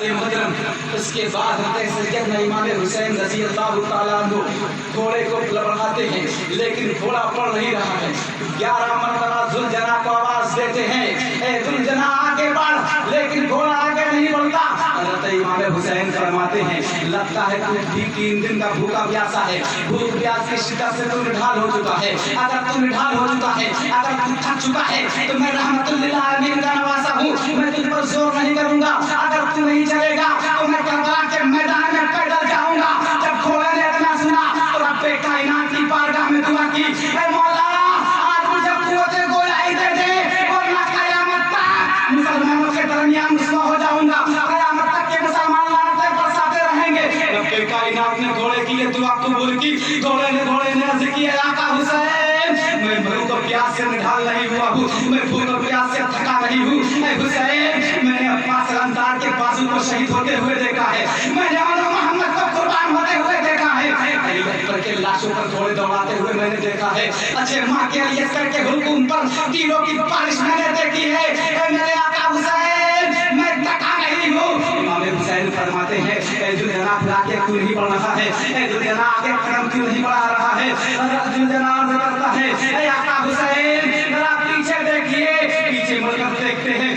मुहतरम, उसके बाद सैयदना इमाम हुसैन रज़ी अल्लाह तआला अन्हु घोड़े को बढ़ाते हैं, लेकिन घोड़ा पड़ नहीं रहा है। 11 मरतबा जुलजना को आवाज देते हैं, ए जुलजना आगे बढ़, लेकिन घोड़ा आगे नहीं बढ़ता। हज़रत इमाम हुसैन फरमाते हैं, लगता है तू भी 3 दिन का भूखा प्यासा है, भूख प्यास की शिद्दत से तू निढाल हो चुका है। अगर तू निढाल हो चुका है, अगर तू थक चुका है, तो मैं रहमतुल लिल आलमीन का नवासा हूँ, मैं तुझ पर जोर नहीं करूंगा। अगर तू नहीं चलेगा तो मैं करबला के मैदान में पैदल जाऊंगा। जब घोड़े ने इतना सुना तो रब्बे कायनात की बारगाह में दुआ की, ऐ मौला आज मुझे कुव्वते गोलाई दे दे, वरना कयामत तक मुसलमानों के दरमियान रुसवा हो जाऊंगा। कयामत तक के मुसलमान लानतें बरसाते रहेंगे। रब्बे कायनात ने घोड़े की ये दुआ कबूल की। घोड़े ने अर्ज़ किया, आका हुसैन, मैं भूख और प्यास से निढाल नहीं हुआ हूँ, मैं भूख और प्यास से थका नहीं हूँ। ऐ हुसैन, मैंने अपना सलामदार के बाजू को शहीद होते हुए देखा है, मैंने मोहम्मद को कुर्बान होते हुए देखा है, अली अकबर के लाशों पर घोड़े दौड़ाते हुए मैंने देखा है, अच्छे माँ के अली अस्कर के हुक्म पर तीरों की बारिश मैंने देखी है। ऐ मेरे आका हुसैन, मैं थका नहीं हूँ। इमाम हुसैन फरमाते हैं, ऐ जुलजना आगे क्यों नहीं बढ़ रहा है, ऐ जुलजना आगे कदम क्यों नहीं बढ़ा रहा है। जुलजना अर्ज़ करता है, ऐ आका हुसैन, जरा पीछे देखिए। पीछे मुड़कर देखते हैं,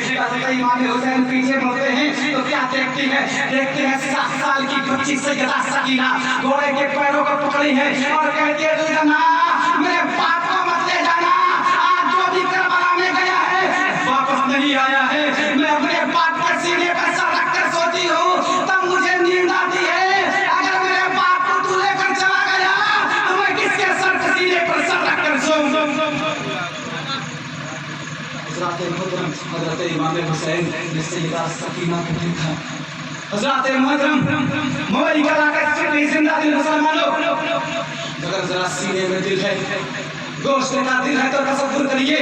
इमाम हुसैन पीछे मुड़ते हैं तो क्या देखते हैं 7 साल की बच्ची सैयदा सकीना घोड़े के पैरों को पकड़ी है और कहती है, जुलजना मेरे बाप को मत ले जाना, आज जो भी करबला में गया है वापस नहीं आया है। मैं अपने बाप के सीने पर सर रखकर सोती हूँ, तब मुझे नींद आती है। अगर मेरे बाप को तू लेकर चला गया तो मैं किसके सर के सीने पर सर रखकर सोऊं। हज़रत इमाम हुसैन ने सैयदा सकीना को देखा। हज़रत मुहतरम, मोबाइल का लाकर सिर्फ जिंदा दिल मुसलमानों, अगर जरा सीने में दिल है, गोश्त का दिल है तो तसव्वुर करिए,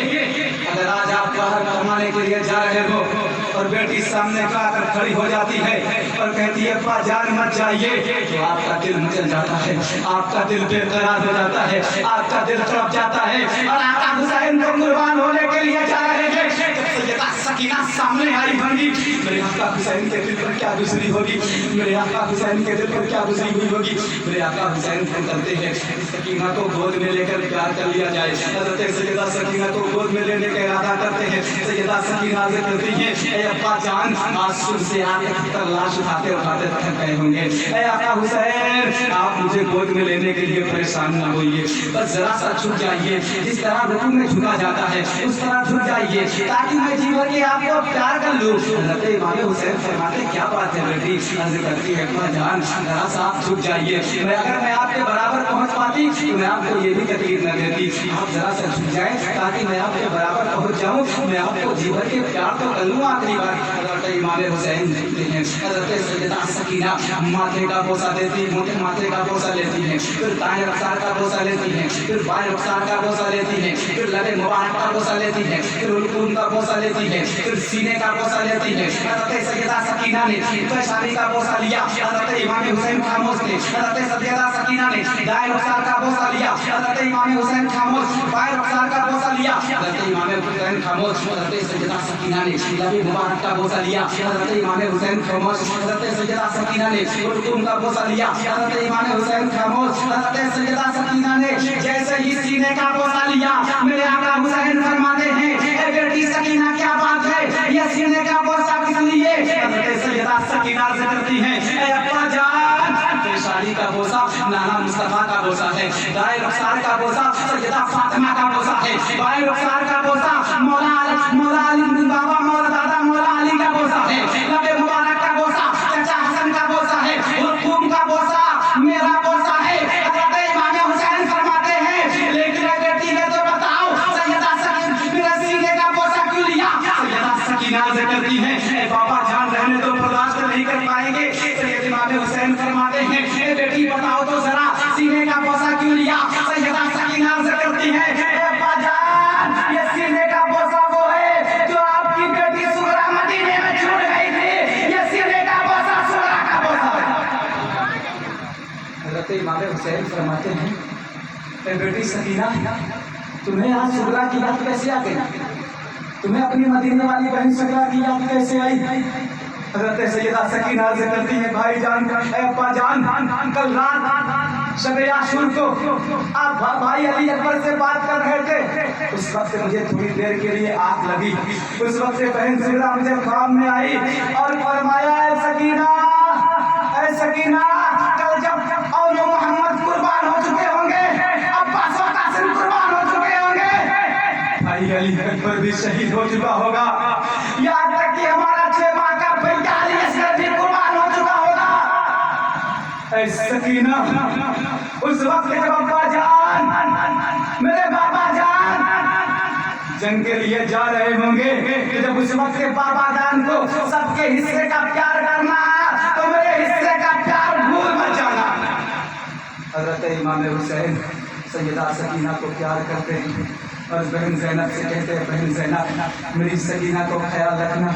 अगर आज आप बाहर कमाने के लिए जा रहे हो और बेटी सामने आकर खड़ी हो जाती है और कहती है अब्बा जान मत जाइए, तो आपका दिल मचल जाता है, आपका दिल बेकरार हो जाता है, आपका दिल तड़प जाता है। और आका हुसैन को कुर्बान होने के लिए जा रहे हैं, जब सैयदा सकीना सामने आई होंगी, मेरे आका हुसैन के दिल पर क्या गुजरी होगी, मेरे आका हुसैन के दिल पर क्या गुजरी हुई होगी। मेरे आका हुसैन फोन करते हैं, सकीना को गोद में लेकर प्यार कर लिया जाए। हज़रत सैयदा सकीना को गोद में लेने का इरादा करते हैं। सैयदा सकीना से कहती है, ऐ अब्बा जान, आज सुबह से आप तक लाश उठाते उठाते थक गए होंगे, ऐ आका हुसैन आप मुझे गोद में लेने के लिए परेशान ना होइए, बस जरा सा झुक जाइए, जिस तरह रुकू में झुका जाता है उस तरह झुक जाइए, ताकि मैं जीवन के आपको प्यार कर लूं। हज़रत इमाम हुसैन फरमाते, क्या बात है बेटी, अर्ज़ करती है अब्बा जान जरा सा आप झुक जाइए, अगर मैं आपके बराबर पहुंच पाती तो मैं आपको ये भी तकलीफ न देती, आप जरा सा झुक जाए ताकि मैं आपके बराबर पहुंच जाऊं, मैं आपको जीवन के प्यार तो कर लूं आखिरी बार। हज़रत इमाम हुसैन देखते हैं, हज़रत सैयदा सकीना माथे का बोसा देती, मोटे माथे का बोसा लेती है, फिर दाएं रफ्तार का बोसा लेती है, फिर बाएं रफ्तार का बोसा लेती है, फिर लबे मुबारक का बोसा लेती है, फिर उल्कून का बोसा लेती है, फिर सीने का बोसा लेती है। हज़रत सैयदा सकीना ने पेशानी का बोसा लिया, हज़रत इमाम हुसैन खामोश थे। हज़रत सैयदा सकीना ने दाएं रफ्तार का बोसा लिया, हज़रत इमाम हुसैन खामोश, बाएं रफ्तार का बोसा लिया, हज़रत इमाम हुसैन खामोश, हज़रत सैयदा सकीना ने लबे मुबारक का बोसा लिया, हज़रत इमाम हुसैन खामोश, हज़रत सैयदा सकीना ने उल्कून का बोसा लिया, हज़रत इमाम हुसैन खामोश, हज़रत सैयदा सकीना ने जैसे ही सीने का बोसा लिया, मेरे आका हुसैन फरमाते हैं, ए बेटी सकीना क्या बात है, ये सीने का बोसा किस लिए। हज़रत सैयदा सकीना से करती है, ए अब्बा जान, पेशानी का बोसा नाना मुस्तफा का बोसा है, दाएं रफ्तार का बोसा सैयदा फातिमा का बोसा है, बाएं रफ्तार का बोसा मौला अली बाबा मौला दादा मौला अली का बोसा है, लबे मुबारक का बोसा चाचा हसन का बोसा है, हुक्म का बोसा मेरा बोसा है। हज़रत इमाम हुसैन फरमाते हैं, लेकिन बेटी ने तो बताओ सैयदा सकीना मेरे सीने का बोसा क्यों लिया। सैयदा सकीना से करती है, ए बाबा जान रहने दो, बर्दाश्त नहीं कर पाएंगे। सैयद इमाम हुसैन फरमाते हैं, ए बेटी बताओ तो जरा सीने का बोसा क्यों लिया। सैयदा सकीना से करती है, ए अब्बा जान ये सीने का बोसा वो है जो आपकी बेटी सुगरा मदीने में छूट गई थी, ये सीने का बोसा सुगरा का बोसा है। हज़रत इमाम हुसैन फरमाते हैं, ए बेटी सकीना तुम्हें आज सुगरा की याद कैसे आ गई, तुम्हें अपनी मदीने वाली बहन सुगरा की याद कैसे आई। حضرت سیدہ سکینہ سے کرتی ہے بھائی جان اے ابا جان کل رات شب عاشور کو آپ بھائی علی اکبر سے بات کر رہے تھے، اس وقت مجھے تھوڑی دیر کے لیے آگ لگی، اس وقت بہن سیدہ مجھے خواب میں آئی اور فرمایا اے سکینہ کل جب اولو محمد قربان ہو چکے ہوں گے، عباس و قاسم قربان ہو چکے ہوں گے، بھائی علی اکبر بھی شہید ہو چکا ہوگا، یہاں تک کہ ہمارا 6 ماہ کا بیٹا علی اصغر بھی قربان ہو چکا ہوگا۔ اے سکینہ اس وقت جب ابا جان میرے بابا جان جنگ کے لیے جا رہے ہوں گے، کہ جب اس وقت کے بابا جان کو سب کے حصے کا پیار کرنا تو میرے حصے کا پیار بھول مت جانا۔ حضرت امام حسین سیدہ سکینہ کو پیار کرتے ہیں اور بہن زینب سے کہتے ہیں بہن زینب میری سکینہ کو خیال رکھنا،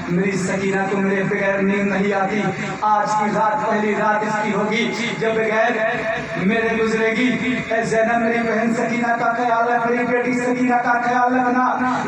میری سکینہ کو میرے بغیر نیند نہیں آتی، آج کی رات پہلی رات اس کی ہوگی جب بغیر میرے گزرے گی، اے زینب میری بہن سکینہ کا خیال رکھ، میری بیٹی سکینہ کا خیال رکھنا،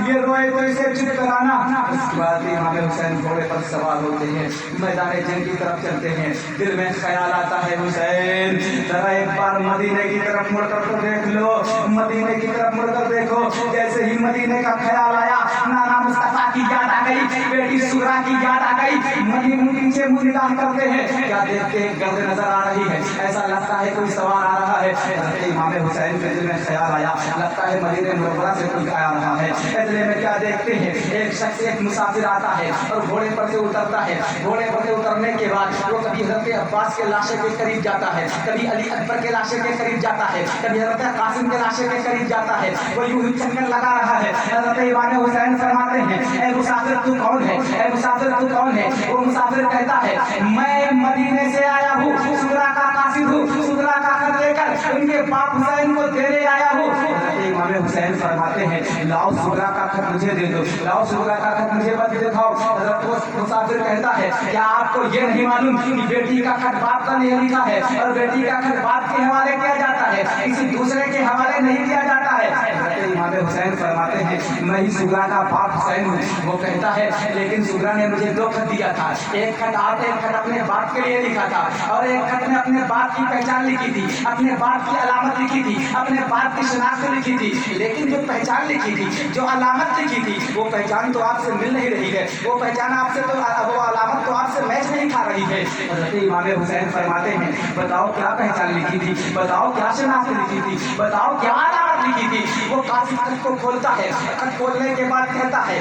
یہ روئے تو اسے چپ کرانا۔ اس کے بعد امام حسین گھوڑے پر سوار ہوتے ہیں، میدان جنگ کی طرف چلتے ہیں، دل میں خیال آتا ہے حسین ذرا ایک بار مدینے کی طرف مڑ کر تو دیکھ لو، مدینے کی طرف مڑ کر دیکھو۔ جیسے ہی مدینے کا خیال آیا نانا مصطفیٰ کی یاد آ گئی، بیٹی سغرا کی یاد آ گئی، مدینے پیچھے منہ نگاہ کرتے ہیں، کیا دیکھتے ہیں گرد نظر آ رہی ہے، ایسا لگتا ہے کوئی سوار آ رہا ہے۔ حضرت امام حسین کے دل میں خیال آیا لگتا ہے مدینہ منورہ سے کوئی آ رہا ہے، اتنے میں کیا دیکھتے ہیں ایک شخص ایک مسافر آتا ہے اور گھوڑے پر سے اترتا ہے، گھوڑے پر سے اترنے کے بعد وہ کبھی حضرت عباس کے لاشے کے قریب جاتا ہے، کبھی علی اکبر کے لاشے کے قریب جاتا ہے، کبھی حضرت قاسم کے لاشے کے قریب جاتا ہے، وہ یوں ہی چکر لگا رہا ہے۔ حضرت امام حسین فرماتے ہیں اے مسافر تو کون ہے، اے مسافر تو کون ہے؟ وہ مسافر کہتا ہے میں مدینے سے آیا ہوں، سغرا کا قاصد ہوں، سغرا کا خط لے کر ان کے باپ حسین کو دینے آیا ہوں۔ حضرت امام حسین فرماتے ہیں لاؤ سغرا کا خط مجھے دے دو، لاؤ سغرا کا خط مجھے دکھاؤ۔ حضرت مسافر کہتا ہے کیا آپ کو یہ نہیں معلوم کہ بیٹی کا خط باپ کا نہیں لکھا ہے اور بیٹی کا خط باپ کے حوالے کیا جاتا ہے، کسی دوسرے کے حوالے نہیں کیا جاتا ہے۔ حضرت امام حسین فرماتے ہیں میں ہی سغرا کا باپ حسین ہوں۔ وہ کہتا ہے لیکن سغرا نے مجھے 2 خط دیا تھا، ایک خط اپنے باپ کے لیے لکھا تھا اور ایک خط میں اپنے باپ کی پہچان لکھی تھی، اپنے باپ کی علامت لکھی تھی، اپنے باپ کی شناخت لکھی تھی، لیکن جو پہچان لکھی تھی، جو علامت لکھی تھی، وہ پہچان تو آپ سے مل نہیں رہی ہے، وہ پہچان آپ سے تو وہ علامت تو آپ سے میچ نہیں کھا رہی ہے۔ حضرت امام حسین فرماتے ہیں بتاؤ کیا پہچان لکھی تھی، بتاؤ کیا شناخت لکھی تھی، بتاؤ کیا علامت لکھی تھی۔ وہ قاصد خط کو کھولتا ہے، خط کھولنے کے بعد کہتا ہے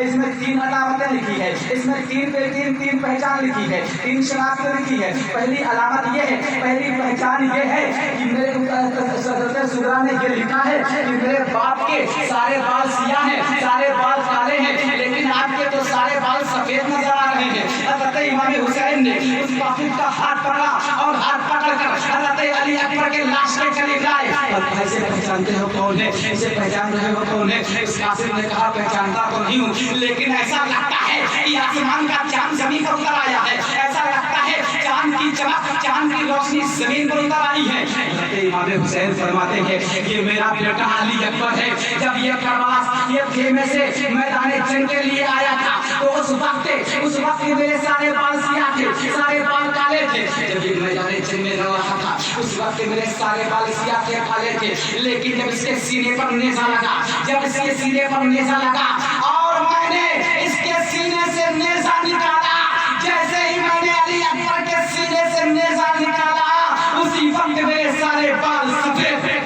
اس میں 3 علامتیں لکھی ہے، اس میں 3 پہچان لکھی ہے، 3 شناختیں لکھی ہے۔ پہلی علامت یہ ہے، پہلی پہچان یہ ہے کہ میرے حضرت سغرا نے یہ لکھا ہے کہ میرے باپ کے سارے بال سیاہ ہیں، سارے بال کالے ہیں، لیکن آپ کے تو سارے بال سفید نظر آ رہے ہیں۔ حضرت امام حسین نے اس قاصد کا ہاتھ پکڑا اور ہاتھ پکڑ کر حضرت علی اکبر کے لاش کے قریب لائے اور ایسے پہچانتے ہو کون ہے، اسے پہچان رہے ہو کون ہے؟ اس قاصد نے کہا پہچانتا تو نہیں ہوں، لیکن ایسا لگتا ہے کہ آسمان کا چاند زمین پر اتر آیا ہے، ایسا لگتا ہے چاند کی چمک، چاند کی روشنی زمین پر اتر آئی ہے۔ حضرت امام حسین فرماتے ہیں یہ میرا بیٹا علی اکبر ہے، جب یہ پرواز یہ خیمے سے میدان جنگ کے لیے آیا تھا تو اس وقت میرے سارے بال سیاہ تھے، سارے بال کالے تھے، جب یہ میدان جنگ میں رہا تھا اس وقت میرے سارے بال سیاہ تھے، کالے تھے، لیکن جب اس کے سینے پر نیزہ لگا، جب اس کے سینے پر نیزہ لگا اور میں نے اس کے سینے سے نیزہ نکالا، جیسے ہی میں نے علی اکبر کے سینے سے نیزہ نکالا اسی وقت میرے سارے بال سفید تھے۔